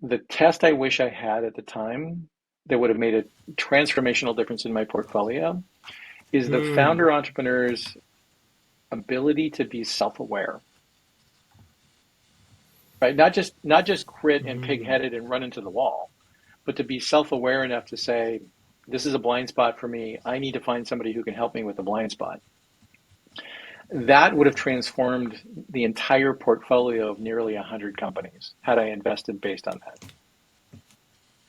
the test I wish I had at the time that would have made a transformational difference in my portfolio is the Hmm. founder entrepreneurs ability to be self-aware, right? Not just grit and pig-headed and run into the wall, but to be self-aware enough to say, this is a blind spot for me. I need to find somebody who can help me with the blind spot. That would have transformed the entire portfolio of nearly 100 companies had I invested based on that.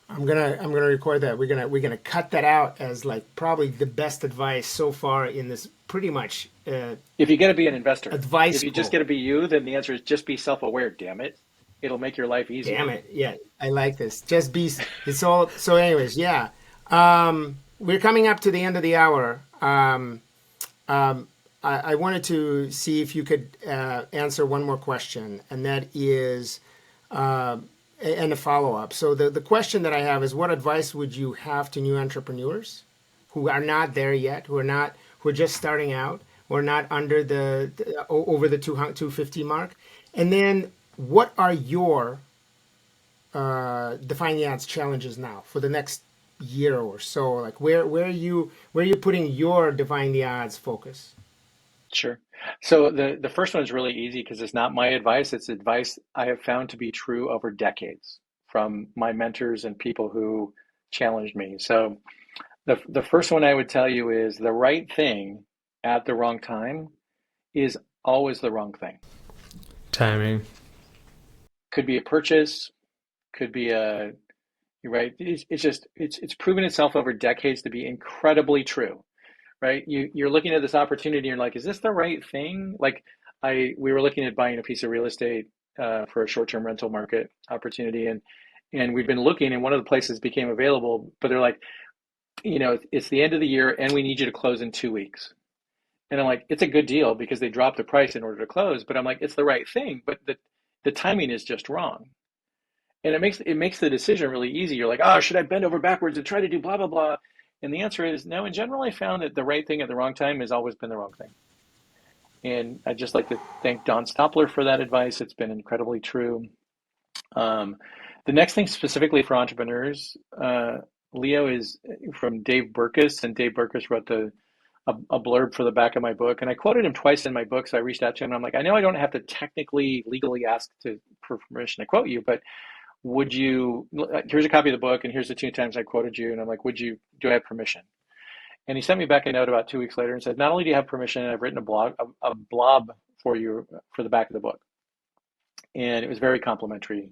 I'm gonna record that. We're gonna cut that out as like probably the best advice so far in this pretty much If you get to be an investor, advice if you just school. get to be you, then the answer is just be self-aware, damn it. It'll make your life easier. Damn it. Yeah, I like this. Just be, it's all, so anyways, yeah. We're coming up to the end of the hour. I wanted to see if you could answer one more question, and that is, and a follow-up. So the question that I have is, what advice would you have to new entrepreneurs who are not there yet, who are just starting out, who are not under over the 250 mark? And then what are your Defying the Odds challenges now for the next year or so? Like where are you putting your Defying the Odds focus? Sure. So the first one is really easy because it's not my advice. It's advice I have found to be true over decades from my mentors and people who challenged me. So the first one I would tell you is the right thing at the wrong time is always the wrong thing. Timing. Could be a purchase, could be a, you're right. It's proven itself over decades to be incredibly true, right? You're looking at this opportunity and you're like, is this the right thing? Like we were looking at buying a piece of real estate for a short-term rental market opportunity, and we've been looking, and one of the places became available, but they're like, it's the end of the year and we need you to close in 2 weeks. And I'm like, it's a good deal because they dropped the price in order to close, but I'm like, it's the right thing, but the timing is just wrong. And it makes the decision really easy. You're like, oh, should I bend over backwards and try to do blah blah blah? And the answer is no. In general, I found that the right thing at the wrong time has always been the wrong thing. And I'd just like to thank Don Stopler for that advice. It's been incredibly true. Um, the next thing specifically for entrepreneurs, Leo, is from Dave Burkus, and Dave Burkus wrote a blurb for the back of my book, and I quoted him twice in my book. So I reached out to him, and I'm like, I know I don't have to technically legally ask for permission to quote you, but would you, here's a copy of the book and here's the 2 times I quoted you. And I'm like, do I have permission? And he sent me back a note about 2 weeks later and said, not only do you have permission, I've written a blob for you for the back of the book. And it was very complimentary.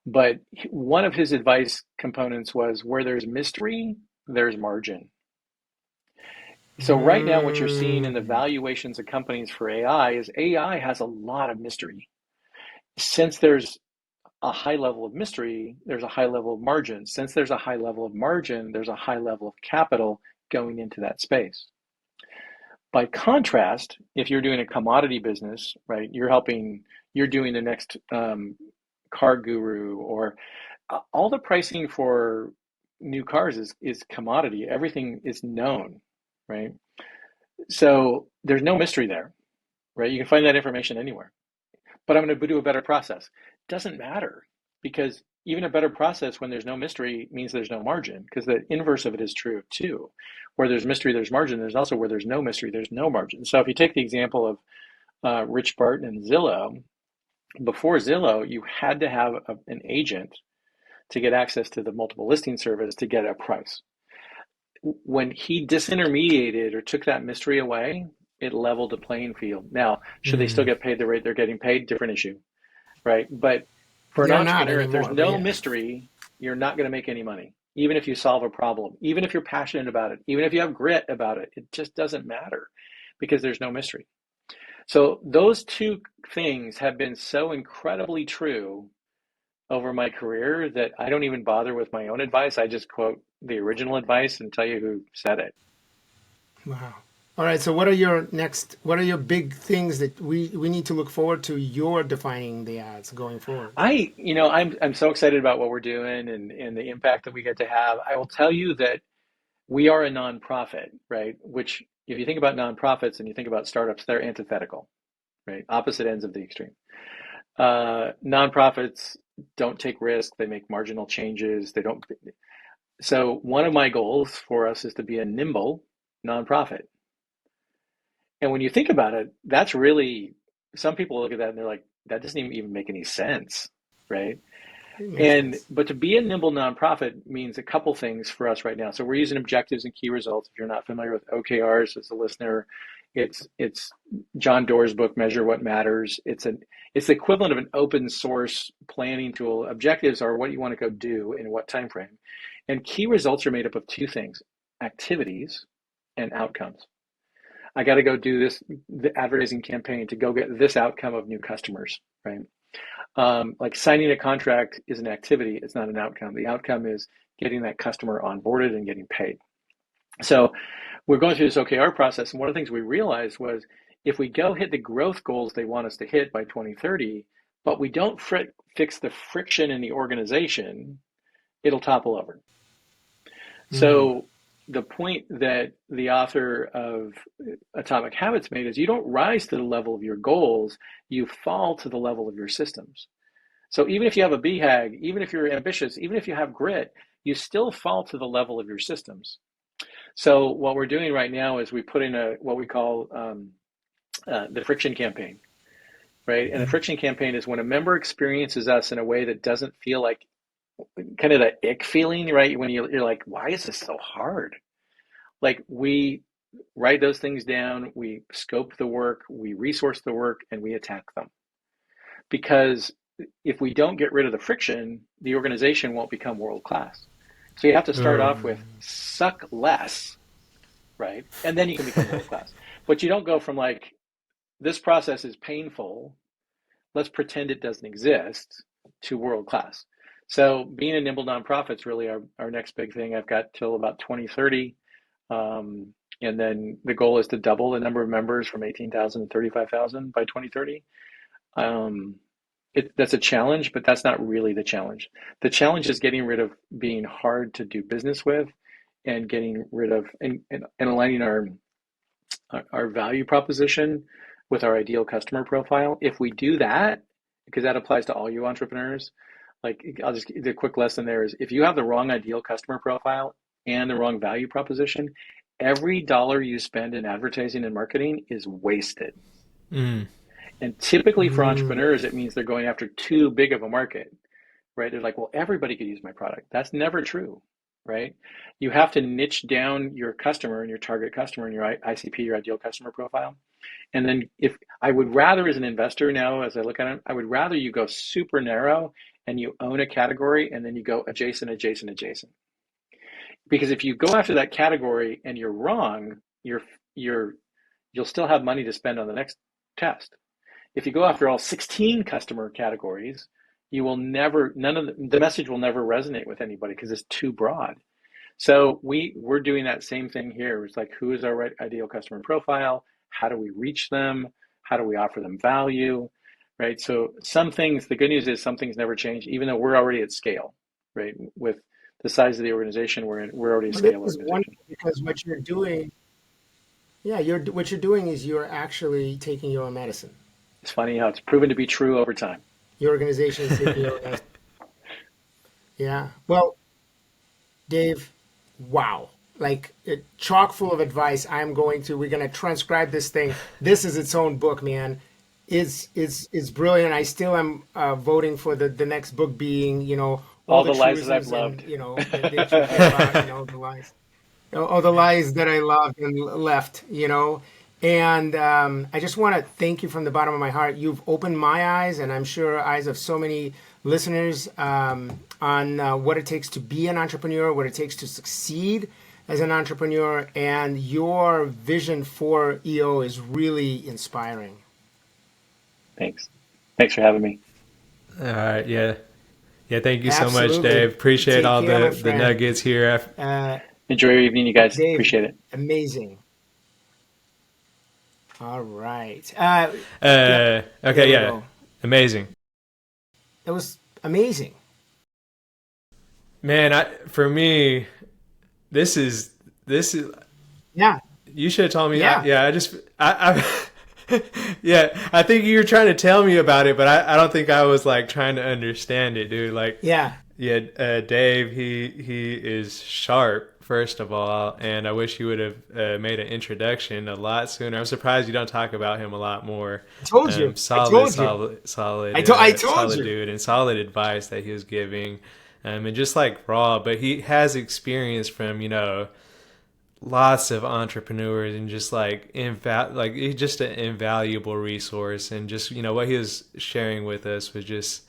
But one of his advice components was, where there's mystery, there's margin. So right now, what you're seeing in the valuations of companies for AI is AI has a lot of mystery. Since there's a high level of mystery, there's a high level of margin. Since there's a high level of margin, there's a high level of capital going into that space. By contrast, if you're doing a commodity business, right, you're doing the next car guru, or all the pricing for new cars is commodity. Everything is known, right? So there's no mystery there, right? You can find that information anywhere. But I'm going to do a better process. Doesn't matter, because even a better process when there's no mystery means there's no margin, because the inverse of it is true too. Where there's mystery, there's margin. There's also where there's no mystery, there's no margin. So if you take the example of Rich Barton and Zillow, before Zillow, you had to have an agent to get access to the multiple listing service to get a price. When he disintermediated or took that mystery away, it leveled the playing field. Now, should they still get paid the rate they're getting paid? Different issue, right? But for an They're not entrepreneur, if there's anymore, but no yeah. mystery, you're not going to make any money. Even if you solve a problem, even if you're passionate about it, even if you have grit about it, it just doesn't matter because there's no mystery. So those two things have been so incredibly true over my career that I don't even bother with my own advice. I just quote the original advice and tell you who said it. Wow. All right. So what are your big things that we need to look forward to your Defying the Odds going forward? I'm so excited about what we're doing and the impact that we get to have. I will tell you that we are a nonprofit, right? Which, if you think about nonprofits and you think about startups, they're antithetical, right? Opposite ends of the extreme. Nonprofits don't take risks. They make marginal changes. They don't. So one of my goals for us is to be a nimble nonprofit. And when you think about it, that's really, some people look at that and they're like, that doesn't even make any sense, right? It makes sense. But to be a nimble nonprofit means a couple things for us right now. So we're using objectives and key results. If you're not familiar with OKRs as a listener, it's John Doerr's book, Measure What Matters. It's the equivalent of an open source planning tool. Objectives are what you want to go do in what time frame. And key results are made up of two things: activities and outcomes. I got to go do the advertising campaign to go get this outcome of new customers, right? Like signing a contract is an activity, it's not an outcome. The outcome is getting that customer onboarded and getting paid. So we're going through this OKR process, and one of the things we realized was if we go hit the growth goals they want us to hit by 2030, but we don't fix the friction in the organization, it'll topple over. Mm-hmm. So the point that the author of Atomic Habits made is you don't rise to the level of your goals, you fall to the level of your systems. So even if you have a BHAG, even if you're ambitious, even if you have grit, you still fall to the level of your systems. So what we're doing right now is we put in what we call the friction campaign, right? And the friction campaign is when a member experiences us in a way that doesn't feel like kind of that ick feeling, right? When you're like, why is this so hard? Like, we write those things down, we scope the work, we resource the work, and we attack them. Because if we don't get rid of the friction, the organization won't become world-class. So you have to start off with suck less, right? And then you can become world-class. But you don't go from like, this process is painful, let's pretend it doesn't exist, to world-class. So being a nimble nonprofit is really our next big thing. I've got till about 2030. And then the goal is to double the number of members from 18,000 to 35,000 by 2030. That's a challenge, but that's not really the challenge. The challenge is getting rid of being hard to do business with, and getting rid of and aligning our value proposition with our ideal customer profile. If we do that, because that applies to all you entrepreneurs, like, the quick lesson there is, if you have the wrong ideal customer profile and the wrong value proposition, every dollar you spend in advertising and marketing is wasted. Mm. And typically for entrepreneurs, it means they're going after too big of a market, right? They're like, well, everybody could use my product. That's never true, right? You have to niche down your customer and your target customer and your ICP, your ideal customer profile. And then if I would rather, as an investor now, as I look at it, I would rather you go super narrow and you own a category, and then you go adjacent. Because if you go after that category and you're wrong, you'll still have money to spend on the next test. If you go after all 16 customer categories, the message will never resonate with anybody because it's too broad. So we're doing that same thing here. It's like, who is our right ideal customer profile? How do we reach them? How do we offer them value? Right. So the good news is some things never change, even though we're already at scale, right? With the size of the organization we're already a scale organization. Because what you're doing, what you're doing is you're actually taking your own medicine. It's funny how it's proven to be true over time. Your organization is taking your own medicine. Yeah. Well, Dave, wow. Like, chock full of advice. We're going to transcribe this thing. This is its own book, man. It's brilliant. I still am voting for the next book being, all the lies that I've loved. The lies. All the lies that I loved and left, And I just want to thank you from the bottom of my heart. You've opened my eyes, and I'm sure eyes of so many listeners, on what it takes to be an entrepreneur, what it takes to succeed as an entrepreneur, and your vision for EO is really inspiring. Thanks for having me. All right. Yeah. Thank you Absolutely. So much, Dave. Appreciate Take all care, the nuggets here. Enjoy your evening, you guys. Dave, appreciate it. Amazing. All right. Okay. Yeah. Amazing. It was amazing. Man, for me, this is. Yeah. You should have told me. Yeah. I think you were trying to tell me about it, but I don't think I was like trying to understand it, dude. Like, yeah. Dave, he is sharp, first of all, and I wish you would have made an introduction a lot sooner. I'm surprised you don't talk about him a lot more. I told you. I Solid, told you. solid, solid, I told solid you. dude, and solid advice that he was giving, and just like raw. But he has experience from lots of entrepreneurs, and just like he's just an invaluable resource, and just what he was sharing with us was just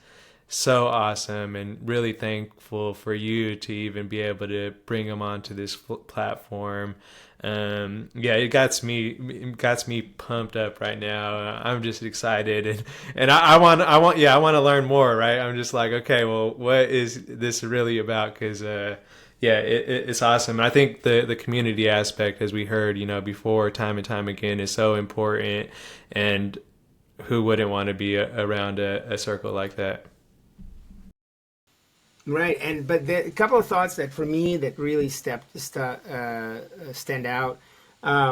so awesome, and really thankful for you to even be able to bring him onto this platform. Yeah, it got me pumped up right now. I'm just excited, and I want to learn more. Right, I'm just like, okay, well, what is this really about? Because yeah, it's awesome, and I think the community aspect, as we heard, before, time and time again, is so important. And who wouldn't want to be around a circle like that? Right, but a couple of thoughts that for me that really stand out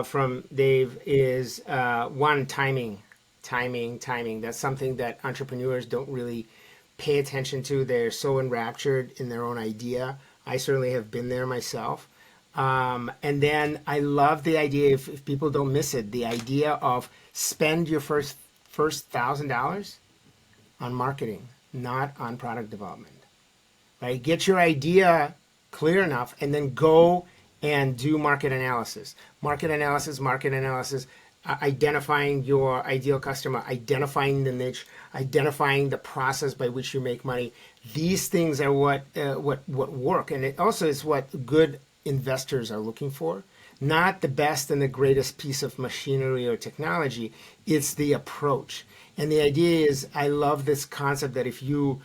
from Dave is one, timing. That's something that entrepreneurs don't really pay attention to. They're so enraptured in their own idea. I certainly have been there myself. And then I love the idea, if people don't miss it, the idea of spend your first $1,000 on marketing, not on product development. Right? Get your idea clear enough, and then go and do market analysis, identifying your ideal customer, identifying the niche, identifying the process by which you make money. These things are what work, and it also is what good investors are looking for. Not the best and the greatest piece of machinery or technology. It's the approach. And the idea is, I love this concept that if you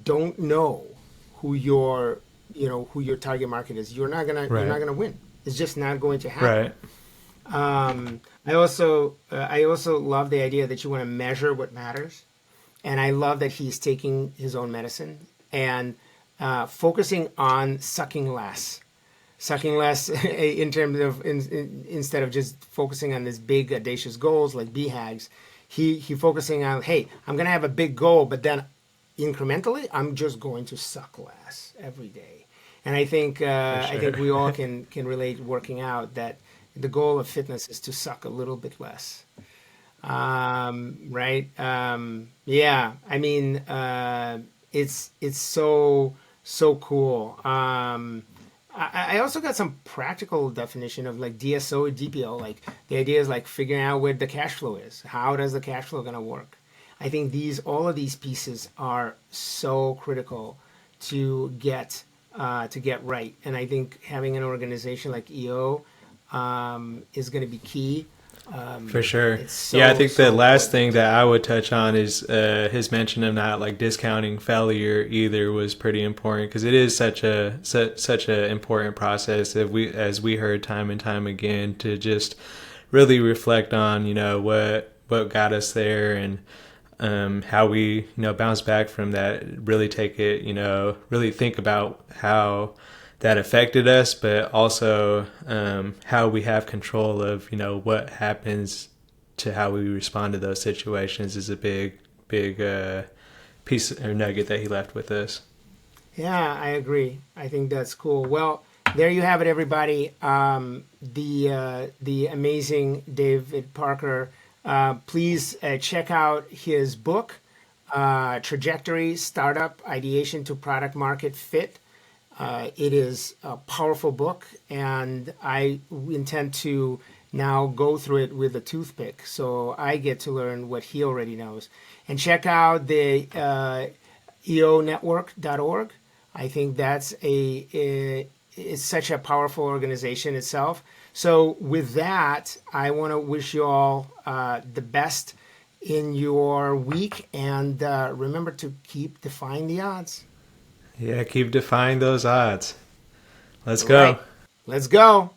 don't know who your target market is, you're not gonna win. It's just not going to happen. Right. I also love the idea that you want to measure what matters, and I love that he's taking his own medicine and focusing on sucking less in terms of instead of just focusing on this big audacious goals like BHAGs. He focusing on, hey, I'm gonna have a big goal, but then incrementally, I'm just going to suck less every day. And I think I think we all can relate working out that the goal of fitness is to suck a little bit less. Right? Yeah. I mean, it's so cool. I also got some practical definition of like DSO or DPO. Like the idea is like figuring out where the cash flow is. How does the cash flow gonna work? I think all of these pieces are so critical to get right, and I think having an organization like EO is going to be key. For sure. So, Yeah, I think the last important. thing that I would touch on is his mention of not like discounting failure either was pretty important, because it is such a important process as we heard time and time again, to just really reflect on what got us there, and how we bounce back from that, really take it, really think about how that affected us, but also how we have control of what happens to how we respond to those situations is a big piece or nugget that he left with us. Yeah, I agree. I think that's cool. Well, there you have it, everybody. The amazing David Parker. Please check out his book, Trajectory: Startup Ideation to Product Market Fit. It is a powerful book, and I intend to now go through it with a toothpick, so I get to learn what he already knows. And check out the eonetwork.org. I think that's it's such a powerful organization itself. So with that, I want to wish you all the best in your week, and remember to keep defying the odds. Yeah, keep defying those odds. Let's go. Right. Let's go.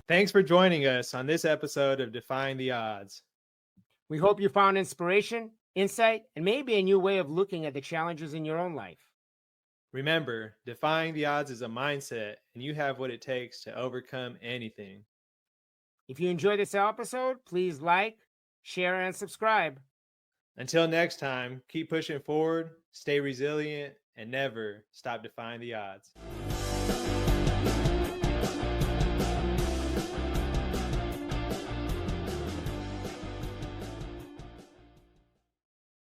Thanks for joining us on this episode of Defying the Odds. We hope you found inspiration, insight, and maybe a new way of looking at the challenges in your own life. Remember, defying the odds is a mindset, and you have what it takes to overcome anything. If you enjoyed this episode, please like, share, and subscribe. Until next time, keep pushing forward, stay resilient, and never stop defying the odds.